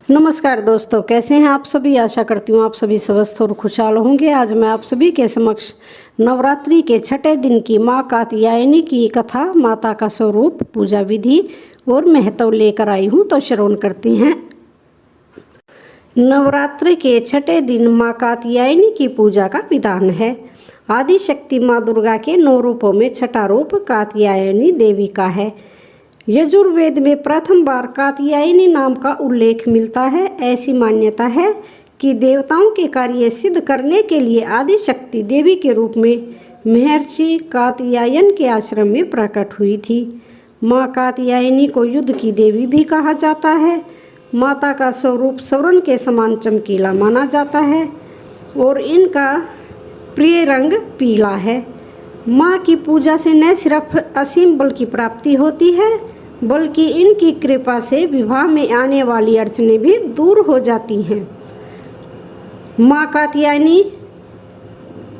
नमस्कार दोस्तों, कैसे हैं आप सभी। आशा करती हूँ आप सभी स्वस्थ और खुशहाल होंगे। आज मैं आप सभी के समक्ष नवरात्रि के छठे दिन की माँ कात्यायनी की कथा, माता का स्वरूप, पूजा विधि और महत्व लेकर आई हूँ। तो श्रवण करते हैं। नवरात्रि के छठे दिन माँ कात्यायनी की पूजा का विधान है। आदि शक्ति माँ दुर्गा के 9 रूपों में छठा रूप कात्यायनी देवी का है। यजुर्वेद में प्रथम बार कात्यायनी नाम का उल्लेख मिलता है। ऐसी मान्यता है कि देवताओं के कार्य सिद्ध करने के लिए आदि शक्ति देवी के रूप में महर्षि कात्यायन के आश्रम में प्रकट हुई थी। माँ कात्यायनी को युद्ध की देवी भी कहा जाता है। माता का स्वरूप स्वर्ण के समान चमकीला माना जाता है और इनका प्रिय रंग पीला है। माँ की पूजा से न सिर्फ असीम बल की प्राप्ति होती है, बल्कि इनकी कृपा से विवाह में आने वाली अड़चनें भी दूर हो जाती हैं। माँ कात्यायनी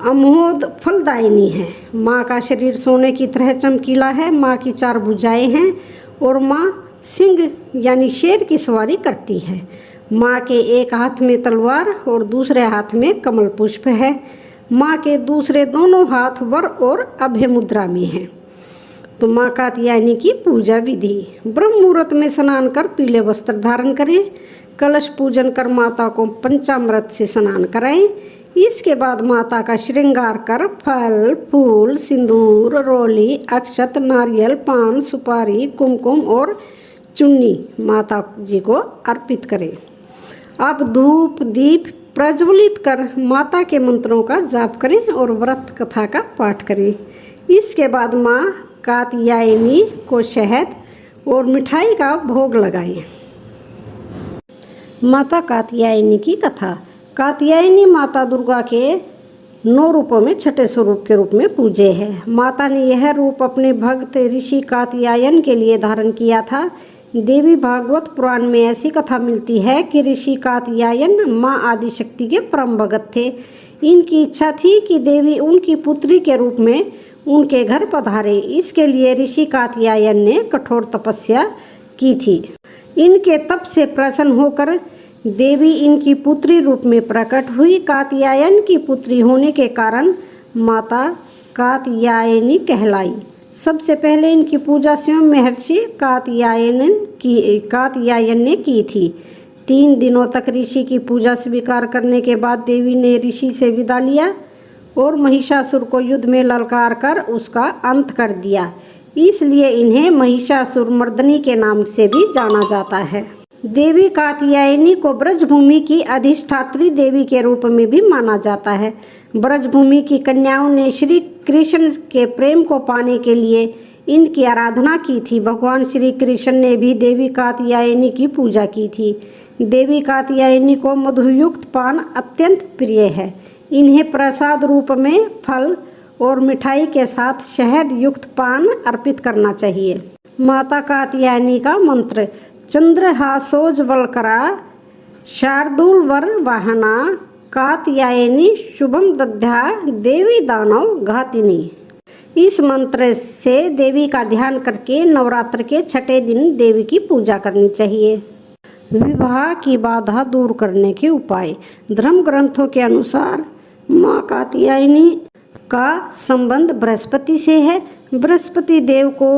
अमोघ फलदायिनी है। माँ का शरीर सोने की तरह चमकीला है। माँ की 4 भुजाएं हैं और माँ सिंह यानी शेर की सवारी करती है। माँ के एक हाथ में तलवार और दूसरे हाथ में कमल पुष्प है। माँ के दूसरे दोनों हाथ वर और अभय मुद्रा में हैं। तो माँ कात्यायनी की पूजा विधि। ब्रह्म मुहूर्त में स्नान कर पीले वस्त्र धारण करें। कलश पूजन कर माता को पंचामृत से स्नान कराएं। इसके बाद माता का श्रृंगार कर फल फूल सिंदूर रोली अक्षत नारियल पान सुपारी कुमकुम और चुन्नी माता जी को अर्पित करें। अब धूप दीप प्रज्वलित कर माता के मंत्रों का जाप करें और व्रत कथा का पाठ करें। इसके बाद माँ कात्यायनी को शहद और मिठाई का भोग लगाएं। माता कात्यायनी की कथा। कात्यायनी माता दुर्गा के 9 रूपों में छठे स्वरूप के रूप में पूजे है। माता ने यह रूप अपने भक्त ऋषि कात्यायन के लिए धारण किया था। देवी भागवत पुराण में ऐसी कथा मिलती है कि ऋषि कात्यायन माँ आदिशक्ति के परम भगत थे। इनकी इच्छा थी कि देवी उनकी पुत्री के रूप में उनके घर पधारे। इसके लिए ऋषि कात्यायन ने कठोर तपस्या की थी। इनके तप से प्रसन्न होकर देवी इनकी पुत्री रूप में प्रकट हुई। कात्यायन की पुत्री होने के कारण माता कात्यायनी कहलाई। सबसे पहले इनकी पूजा स्वयं महर्षि कात्यायन ने की थी। 3 दिनों तक ऋषि की पूजा स्वीकार करने के बाद देवी ने ऋषि से विदा लिया और महिषासुर को युद्ध में ललकार कर उसका अंत कर दिया। इसलिए इन्हें महिषासुर मर्दनी के नाम से भी जाना जाता है। देवी कात्यायनी को ब्रजभूमि की अधिष्ठात्री देवी के रूप में भी माना जाता है। ब्रजभूमि की कन्याओं ने श्री कृष्ण के प्रेम को पाने के लिए इनकी आराधना की थी। भगवान श्री कृष्ण ने भी देवी कात्यायनी की पूजा की थी। देवी कात्यायनी को मधुयुक्त पान अत्यंत प्रिय है। इन्हें प्रसाद रूप में फल और मिठाई के साथ शहद युक्त पान अर्पित करना चाहिए। माता कात्यायनी का मंत्र। चंद्रहासोज्वलकरा शार्दूल वर वाहना कात्यायनी शुभम दद्या देवी दानव घातिनी। इस मंत्र से देवी का ध्यान करके नवरात्र के छठे दिन देवी की पूजा करनी चाहिए। विवाह की बाधा दूर करने के उपाय। धर्म ग्रंथों के अनुसार माँ कात्यायनी का संबंध बृहस्पति से है। बृहस्पति देव को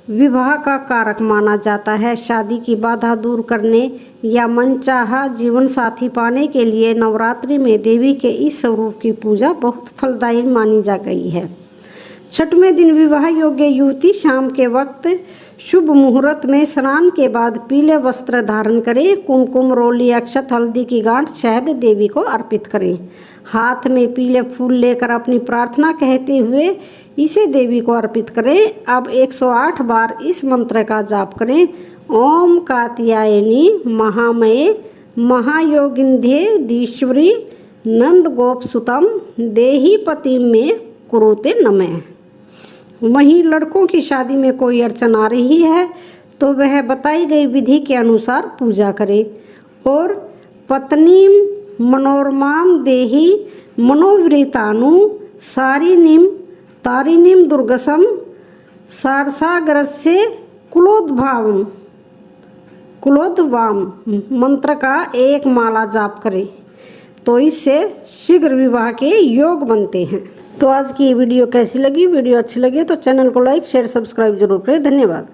विवाह का कारक माना जाता है। शादी की बाधा दूर करने या मनचाहा जीवन साथी पाने के लिए नवरात्रि में देवी के इस स्वरूप की पूजा बहुत फलदायी मानी जा गई है। छठवें दिन विवाह योग्य युवती शाम के वक्त शुभ मुहूर्त में स्नान के बाद पीले वस्त्र धारण करें। कुमकुम रोली अक्षत हल्दी की गांठ शहद देवी को अर्पित करें। हाथ में पीले फूल लेकर अपनी प्रार्थना कहते हुए इसे देवी को अर्पित करें। अब 108 बार इस मंत्र का जाप करें। ओम कात्यायनी महामये महायोगिंध्ये दीश्वरी नंद गोप सुतम देही पति में कुरुते नमः। वहीं लड़कों की शादी में कोई अड़चन आ रही है तो वह बताई गई विधि के अनुसार पूजा करें और पत्नी मनोरमाम देही मनोवृतानु सारिणीम तारिणीम दुर्गसम सारसाग्रस्य कुलोद्भावम कुलोद्वाम मंत्र का एक माला जाप करें तो इससे शीघ्र विवाह के योग बनते हैं। तो आज की वीडियो कैसी लगी? वीडियो अच्छी लगी तो चैनल को लाइक शेयर सब्सक्राइब जरूर करें। धन्यवाद।